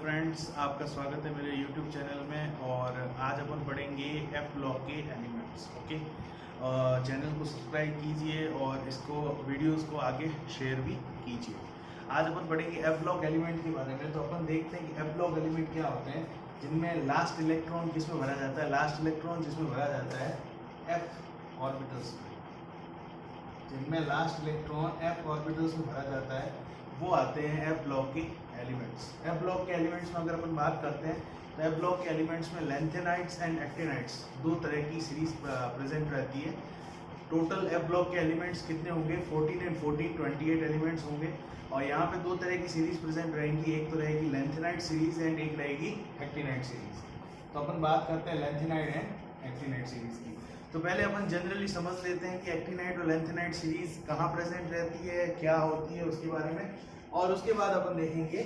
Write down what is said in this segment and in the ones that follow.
Friends, आपका स्वागत है मेरे YouTube चैनल में। और आज अपन पढ़ेंगे एफ ब्लॉक के एलिमेंट्स। ओके, चैनल को सब्सक्राइब कीजिए और इसको वीडियोस को आगे शेयर भी कीजिए। आज अपन पढ़ेंगे एफ ब्लॉक एलिमेंट के बारे में। तो अपन देखते हैं कि एफ ब्लॉक एलिमेंट क्या होते हैं, जिनमें लास्ट इलेक्ट्रॉन किसमें भरा जाता है। लास्ट इलेक्ट्रॉन जिसमें भरा जाता है एफ ऑर्बिटल्स में, जिनमें लास्ट इलेक्ट्रॉन एफ ऑर्बिटल्स में भरा जाता है वो आते हैं एफ ब्लॉक के एलिमेंट्स। एफ ब्लॉक के एलिमेंट्स में अगर अपन बात करते हैं तो एफ ब्लॉक के एलिमेंट्स में लेंथेनाइट्स एंड एक्टिनाइट्स दो तरह की सीरीज प्रेजेंट रहती है। टोटल एफ ब्लॉक के एलिमेंट्स कितने होंगे? 14 एंड 14 28 एलिमेंट्स होंगे। और यहाँ पे दो तरह की सीरीज प्रेजेंट रहेंगी, एक तो रहेगी लेंथेनाइट सीरीज एंड एक रहेगी एक्टिनाइट सीरीज। तो अपन बात करते हैं लेंथेनाइट एंड एक्टिनाइट सीरीज की। तो पहले अपन जनरली समझ लेते हैं कि एक्टिनाइट और लेंथेनाइट सीरीज कहाँ प्रेजेंट रहती है, क्या होती है उसके बारे में, और उसके बाद अपन देखेंगे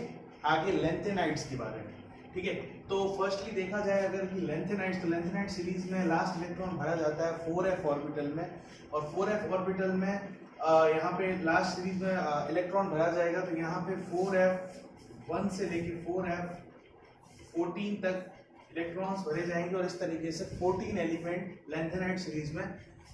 आगे लेंथेनाइट्स के बारे में। ठीक है, तो फर्स्टली देखा जाए अगर कि लेंथेनाइट्स, तो लेंथेनाइट सीरीज में लास्ट इलेक्ट्रॉन भरा जाता है 4f ऑर्बिटल में। और 4f ऑर्बिटल में यहाँ पे लास्ट सीरीज में इलेक्ट्रॉन भरा जाएगा। तो यहाँ पे 4f1 से लेके 4f14 तक इलेक्ट्रॉन्स भरे जाएंगे और इस तरीके से 14 एलिमेंट लेंथेनाइट सीरीज में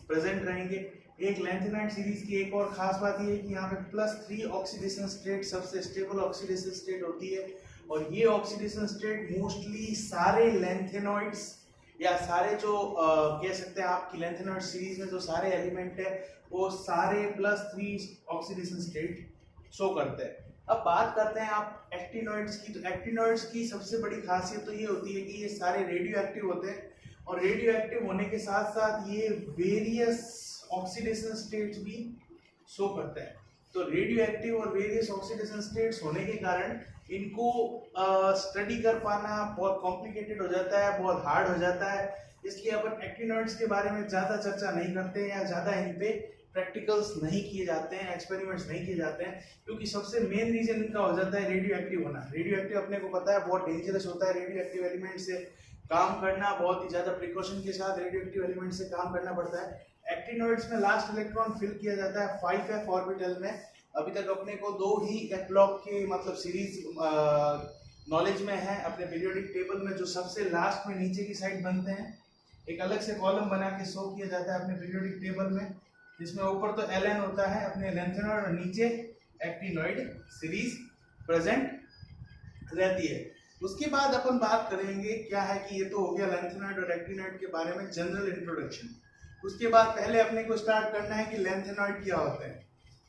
प्रेजेंट रहेंगे। एक लेंथेनाइट सीरीज की एक और खास बात ये है कि यहाँ पे +3 ऑक्सीडेशन स्टेट सबसे स्टेबल ऑक्सीडेशन स्टेट होती है। और ये ऑक्सीडेशन स्टेट मोस्टली सारे लेंथेनॉइड्स या सारे जो कह सकते हैं आपकी लेंथेनॉइड सीरीज में जो सारे एलिमेंट है वो सारे +3 ऑक्सीडेशन स्टेट शो करते हैं। अब बात करते हैं आप एक्टिनॉइड्स की। तो एक्टिनॉइड्स की सबसे बड़ी खासियत तो ये होती है कि ये सारे रेडियो एक्टिव होते हैं और रेडियो एक्टिव होने के साथ साथ ये वेरियस ऑक्सीडेशन स्टेट्स भी शो करते हैं। तो रेडियो एक्टिव और वेरियस ऑक्सीडेशन स्टेट्स होने के कारण इनको स्टडी कर पाना बहुत कॉम्प्लिकेटेड हो जाता है, बहुत हार्ड हो जाता है। इसलिए अपन एक्टिनॉइड्स के बारे में ज़्यादा चर्चा नहीं करते हैं या ज़्यादा इन पे प्रैक्टिकल्स नहीं किए जाते हैं, एक्सपेरिमेंट्स नहीं किए जाते हैं, क्योंकि सबसे मेन रीजन इनका हो जाता है रेडियो एक्टिव होना। रेडियो एक्टिव अपने को पता है बहुत डेंजरस होता है। रेडियो एक्टिव एलिमेंट से काम करना बहुत ही ज़्यादा प्रिकॉशन के साथ रेडियो एक्टिव एलिमेंट से काम करना पड़ता है। एक्टिनॉइड्स में लास्ट इलेक्ट्रॉन फिल किया जाता है 5f ऑर्बिटल में। अभी तक अपने को दो ही एफ ब्लॉक के मतलब सीरीज नॉलेज में है। अपने पीरियोडिक टेबल में जो सबसे लास्ट में नीचे की साइड बनते हैं, एक अलग से कॉलम बना के शो किया जाता है अपने पीरियोडिक टेबल में, जिसमें ऊपर तो Ln होता है अपने लेंथेनॉइड और नीचे एक्टिनॉइड सीरीज प्रेजेंट रहती है। उसके बाद अपन बात करेंगे क्या है कि ये तो हो गया लेंथेनॉइड और एक्टिनॉइड के बारे में जनरल इंट्रोडक्शन। उसके बाद पहले अपने को स्टार्ट करना है कि लेंथेनॉइड क्या होते हैं।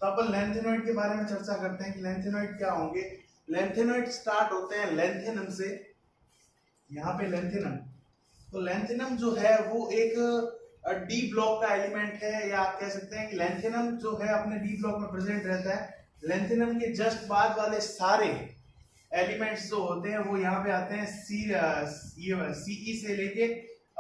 तो अपन लेंथेनॉइड के बारे में चर्चा करते हैं कि लेंथेनॉइड क्या होंगे। लेंथेनॉइड स्टार्ट होते हैं लेंथेनम से। यहाँ पे लेंथेनम, तो लेंथेनम जो है वो एक डी ब्लॉक का एलिमेंट है, या आप कह सकते हैं कि लेंथेनम जो है अपने डी ब्लॉक में प्रेजेंट रहता है। लेंथेनम के जस्ट बाद वाले सारे एलिमेंट्स जो होते हैं वो यहाँ पे आते हैं सी से लेके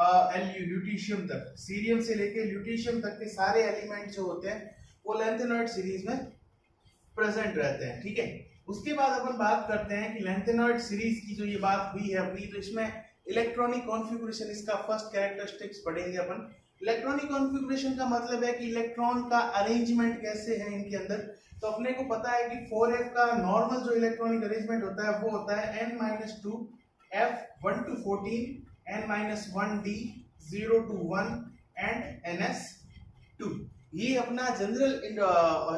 ल्यूटीशियम तक, सीरियम से लेके ल्यूटीशियम तक के सारे एलिमेंट जो होते हैं वो लेंथेनॉइड सीरीज में प्रेजेंट रहते हैं। ठीक है, उसके बाद अपन बात करते हैं कि लेंथेनॉइड सीरीज की जो ये बात हुई है अपनी, तो इसमें इलेक्ट्रॉनिक कॉन्फ़िगरेशन, इसका फर्स्ट कैरेक्टरिस्टिक्स पढ़ेंगे अपन। इलेक्ट्रॉनिक कॉन्फ़िगरेशन का मतलब है कि इलेक्ट्रॉन का अरेंजमेंट कैसे है इनके अंदर। तो अपने को पता है कि 4f का नॉर्मल जो इलेक्ट्रॉनिक अरेंजमेंट होता है वो होता है n-2 f1 to 14 n-1d 0 to 1 and ns2। ये अपना जनरल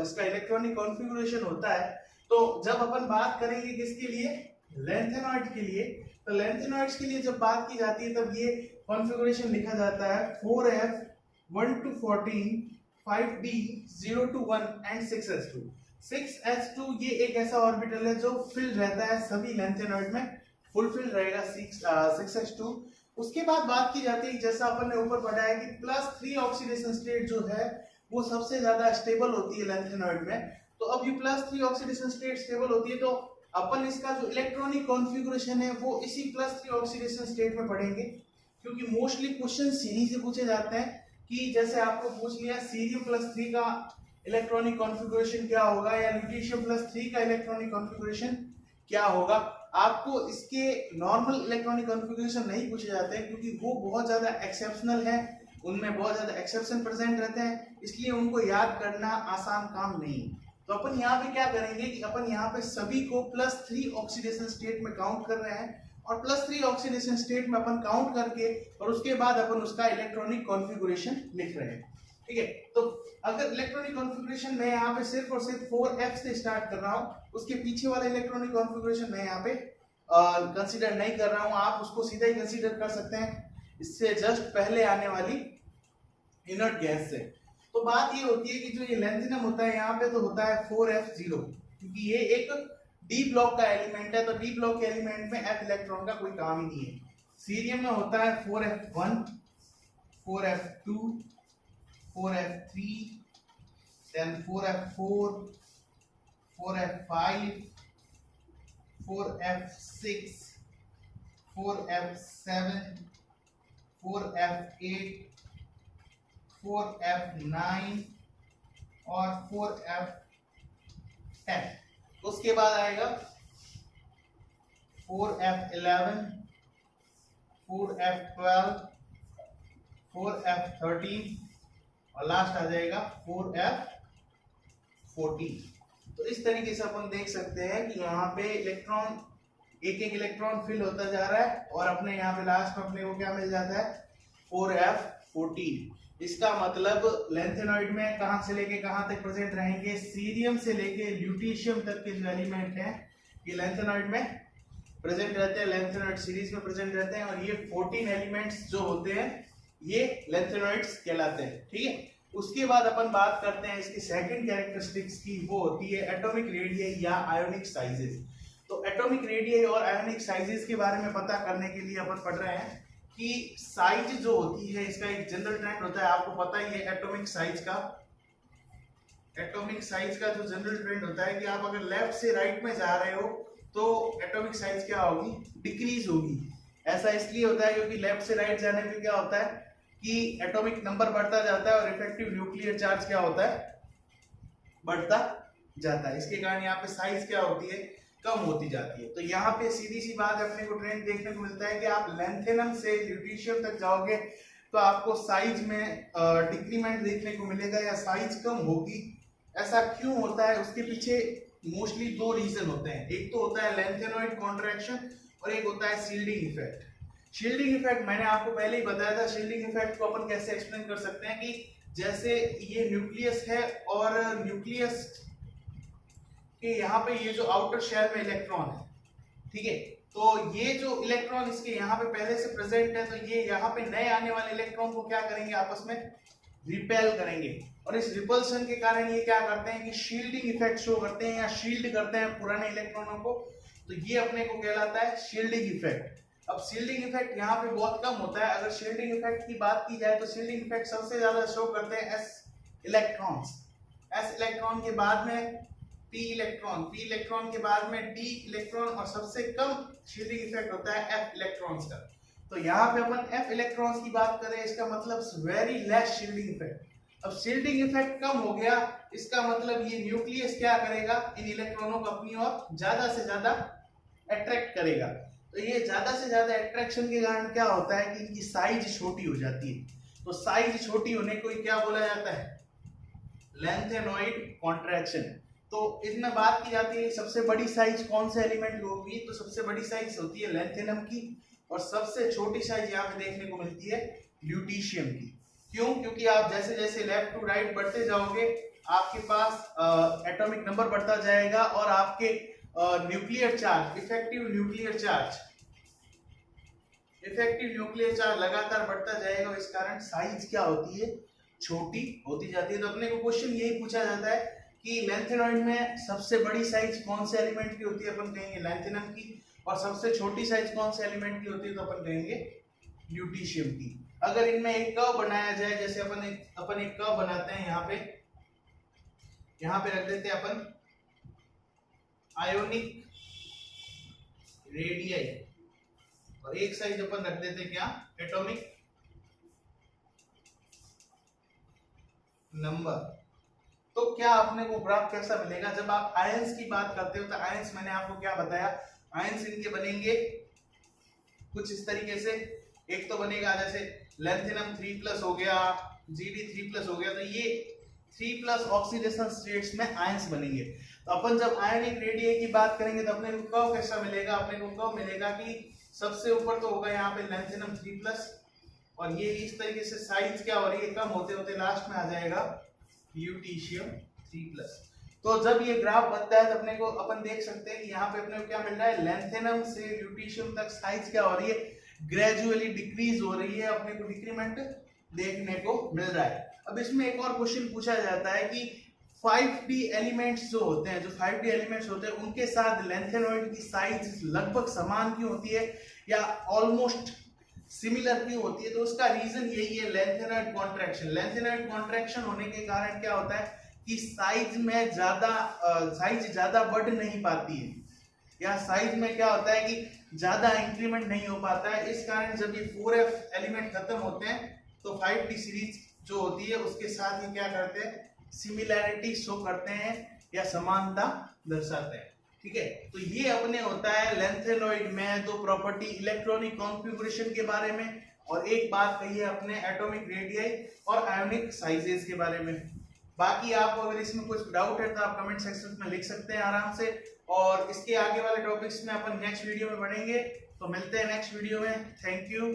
इसका इलेक्ट्रॉनिक कॉन्फ़िगरेशन होता है। तो जब अपन बात करेंगे किसके लिए, लेंथेनॉइड के लिए, तो लेंथेनॉइड्स के लिए जब बात की जाती है तब ये कॉन्फ़िगरेशन लिखा जाता है 4f 1 to 14 5d 0 to 1 and 6s2। 6s2 ये एक ऐसा ऑर्बिटल है जो फिल रहता है सभी लेंथेनॉइड में, फुलफिल रहेगा 6s2। उसके बाद बात की जाती है जैसा अपन ने ऊपर पढ़ा है कि +3 ऑक्सीडेशन स्टेट जो है वो सबसे ज्यादा स्टेबल होती है लेंथेनॉइड में। तो अब ये +3 ऑक्सीडेशन स्टेट स्टेबल होती है, तो अपन इसका जो इलेक्ट्रॉनिक कॉन्फ़िगरेशन है वो इसी +3 ऑक्सीडेशन स्टेट में पढ़ेंगे, क्योंकि मोस्टली क्वेश्चन सीरीज से पूछे जाते हैं कि जैसे आपको पूछ लिया सीरियम +3 का इलेक्ट्रॉनिक कॉन्फ़िगरेशन क्या होगा या ल्यूटीशियम +3 का इलेक्ट्रॉनिक कॉन्फ़िगरेशन क्या होगा। आपको इसके नॉर्मल इलेक्ट्रॉनिक कॉन्फ़िगरेशन नहीं पूछे जाते हैं क्योंकि वो बहुत ज़्यादा एक्सेप्शनल है, उनमें बहुत ज़्यादा एक्सेप्शन प्रेजेंट रहते हैं, इसलिए उनको याद करना आसान काम नहीं। तो अपन यहाँ पे क्या करेंगे कि अपन यहाँ पे सभी को +3 ऑक्सीडेशन स्टेट में काउंट कर रहे हैं, और +3 ऑक्सीडेशन स्टेट में अपन काउंट करके और उसके बाद अपन उसका इलेक्ट्रॉनिक कॉन्फ़िगरेशन लिख रहे हैं। ठीक है, तो अगर इलेक्ट्रॉनिक कॉन्फ़िगरेशन मैं यहाँ पे सिर्फ और सिर्फ 4f से स्टार्ट कर रहा हूँ, उसके पीछे वाला इलेक्ट्रॉनिक कॉन्फ़िगरेशन मैं यहाँ पे कंसीडर नहीं कर रहा हूँ, आप उसको सीधा ही कंसीडर कर सकते हैं इससे जस्ट पहले आने वाली इनर्ट गैस से। तो बात ये होती है कि जो ये लेंथिनम होता है यहाँ पे तो होता है 4f0, क्योंकि ये एक डी ब्लॉक का एलिमेंट है, तो डी ब्लॉक के एलिमेंट में f इलेक्ट्रॉन का कोई काम ही नहीं है। सीरियम में होता है 4f1, 4f2, 4f3, then 4f4, 4f5, 4f6, 4f7, 4f8, 4f9 और 4f10। उसके बाद आएगा 4f11, 4f12, 4f13 और लास्ट आ जाएगा 4f14। तो इस तरीके से अपन देख सकते हैं कि यहाँ पे इलेक्ट्रॉन एक एक इलेक्ट्रॉन फिल होता जा रहा है और अपने यहाँ पे लास्ट में अपने को क्या मिल जाता है 4f14। इसका मतलब लेंथेनॉइड में कहां से लेके कहां तक प्रेजेंट रहेंगे, सीरियम से लेके ल्यूटीशियम तक के जो एलिमेंट हैं ये लेंथेनॉइड में प्रेजेंट रहते हैं, लेंथेनॉइड सीरीज में प्रेजेंट रहते हैं, और ये 14 एलिमेंट्स जो होते हैं ये लेंथेनॉइड्स कहलाते हैं। ठीक है, उसके बाद अपन बात करते हैं इसकी सेकंड कैरेक्टरिस्टिक्स की, वो होती है एटॉमिक रेडियस या आयोनिक साइजेस। तो एटॉमिक रेडियस और आयोनिक साइजेस के बारे में पता करने के लिए अपन पढ़ रहे हैं कि साइज जो होती है इसका एक जनरल ट्रेंड होता है, आपको पता ही है एटॉमिक साइज का जो जनरल ट्रेंड होता है कि आप अगर लेफ्ट से राइट में जा रहे हो तो एटॉमिक साइज क्या होगी, डिक्रीज होगी। ऐसा इसलिए होता है क्योंकि लेफ्ट से राइट जाने में क्या होता है कि एटॉमिक नंबर बढ़ता जाता है और इफेक्टिव न्यूक्लियर चार्ज क्या होता है, बढ़ता जाता है। इसके कारण यहाँ पे साइज क्या होती है, कम होती जाती है। तो यहाँ पे सीधी सी बात अपने को ट्रेंड देखने को मिलता है कि आप लेंथेनम से ल्यूटीशियम तक जाओगे तो आपको साइज में डिक्रीमेंट देखने को मिलेगा या साइज कम होगी। ऐसा क्यों होता है, उसके पीछे मोस्टली दो रीजन होते हैं। एक तो होता है लेंथेनॉइड कॉन्ट्रैक्शन और एक होता है शील्डिंग इफेक्ट। शील्डिंग इफेक्ट मैंने आपको पहले ही बताया था। शील्डिंग इफेक्ट को अपन कैसे एक्सप्लेन कर सकते हैं कि जैसे ये न्यूक्लियस है और न्यूक्लियस कि यहाँ पे ये जो आउटर शेल में इलेक्ट्रॉन है, ठीक है, तो ये जो इलेक्ट्रॉन इसके यहाँ पे पहले से प्रेजेंट है, तो ये यहाँ पे नए आने वाले इलेक्ट्रॉन को क्या करेंगे, आपस में रिपेल करेंगे, और इस रिपल्सन के कारण ये क्या करते हैं कि शील्डिंग इफेक्ट शो करते हैं या शील्ड करते हैं पुराने इलेक्ट्रॉनों को। तो ये अपने को कहलाता है शील्डिंग इफेक्ट। अब शील्डिंग इफेक्ट यहाँ पे बहुत कम होता है। अगर शील्डिंग इफेक्ट की बात की जाए तो शील्डिंग इफेक्ट सबसे ज्यादा शो करते हैं एस इलेक्ट्रॉन्स। एस इलेक्ट्रॉन के बाद में पी इलेक्ट्रॉन के बाद में डी इलेक्ट्रॉन, और सबसे कम शील्डिंग इफेक्ट होता है एफ इलेक्ट्रॉन्स का। तो यहाँ पे अपन एफ इलेक्ट्रॉन्स की बात करें, इसका मतलब वेरी लेस शील्डिंग इफेक्ट। अब शील्डिंग इफेक्ट कम हो गया, इसका मतलब ये न्यूक्लियस क्या करेगा, इन इलेक्ट्रॉनों को अपनी ओर ज्यादा से ज्यादा अट्रैक्ट करेगा। तो ये ज्यादा से ज्यादा अट्रैक्शन के कारण क्या होता है कि इनकी साइज छोटी हो जाती है। तो साइज छोटी होने को क्या बोला जाता है, लेंथेनॉइड कॉन्ट्रैक्शन। तो इसमें बात की जाती है सबसे बड़ी साइज कौन से एलिमेंट की होगी, तो सबसे बड़ी साइज होती है लेंथेनम की, और सबसे छोटी साइज यहाँ पे देखने को मिलती है ल्यूटीशियम की। क्यों, क्योंकि आप जैसे जैसे लेफ्ट टू राइट बढ़ते जाओगे आपके पास एटॉमिक नंबर बढ़ता जाएगा और आपके nuclear charge, effective nuclear charge लगातार बढ़ता जाएगा। इस कारण साइज क्या होती है, छोटी होती जाती है। तो अपने को क्वेश्चन यही पूछा जाता है कि लेंथेनॉइड में सबसे बड़ी साइज कौन से एलिमेंट की होती है, अपन कहेंगे लेंथेनम की, और सबसे छोटी साइज कौन से एलिमेंट की होती है, तो अपन कहेंगे ल्यूटीशियम की। अगर इनमें एक कर्व बनाया जाए, जैसे अपन एक कर्व बनाते हैं, यहाँ पे रख देते हैं अपन आयोनिक रेडियस, और एक साइज अपन रख देते क्या, एटॉमिक नंबर। तो क्या अपने को ग्राफ कैसा मिलेगा, जब आप आयंस की बात करते हो तो आयंस मैंने आपको क्या बताया, आयंस इनके बनेंगे कुछ इस तरीके से। एक तो बनेगा जैसे लेंथेनम 3+ हो गया, Gd 3+ हो गया, तो ये 3+ ऑक्सीडेशन स्टेट्स में आयंस बनेंगे। तो अपन जब आयनिक रेडियस की बात करेंगे तो अपने को कर्व कैसा मिलेगा, अपने को कर्व मिलेगा कि सबसे ऊपर तो होगा यहाँ पे लैंथेनम 3+, और ये इस तरीके से साइज क्या हो रही है, कम होते होते लास्ट में आ जाएगा ल्यूटीशियम 3+। तो जब ये ग्राफ बनता है तो अपने को अपन देख सकते हैं कि यहाँ पे अपने को क्या मिल रहा है, लैंथेनम से ल्यूटीशियम तक साइज क्या हो रही है, ग्रेजुअली डिक्रीज हो रही है, अपने को डिक्रीमेंट देखने को मिल रहा है। अब इसमें एक और क्वेश्चन पूछा जाता है कि 5D एलिमेंट्स जो होते हैं, जो 5D एलिमेंट्स होते हैं उनके साथ लैंथेनॉइड की साइज लगभग समान क्यों होती है या ऑलमोस्ट सिमिलर क्यों होती है? तो उसका रीजन यही है, लैंथेनॉइड कॉन्ट्रैक्शन। लैंथेनॉइड कॉन्ट्रैक्शन होने के कारण क्या होता है कि साइज ज्यादा बढ़ नहीं पाती है, या साइज में क्या होता है कि ज्यादा इंक्रीमेंट नहीं हो पाता है। इस कारण जब ये 4F एलिमेंट खत्म होते हैं तो 5D सीरीज जो होती है उसके साथ ये क्या करते हैं, सिमिलैरिटी शो करते हैं या समानता दर्शाते हैं। ठीक है, तो ये अपने होता है लैंथेनॉइड में दो प्रॉपर्टी, इलेक्ट्रॉनिक कॉन्फ़िगरेशन के बारे में, और एक बात कही है अपने एटॉमिक रेडियस और आयोनिक साइजेस के बारे में। बाकी आप अगर इसमें कुछ डाउट है तो आप कमेंट सेक्शन में लिख सकते हैं आराम से, और इसके आगे वाले टॉपिक्स में अपन नेक्स्ट वीडियो में बढ़ेंगे। तो मिलते हैं नेक्स्ट वीडियो में। Thank you.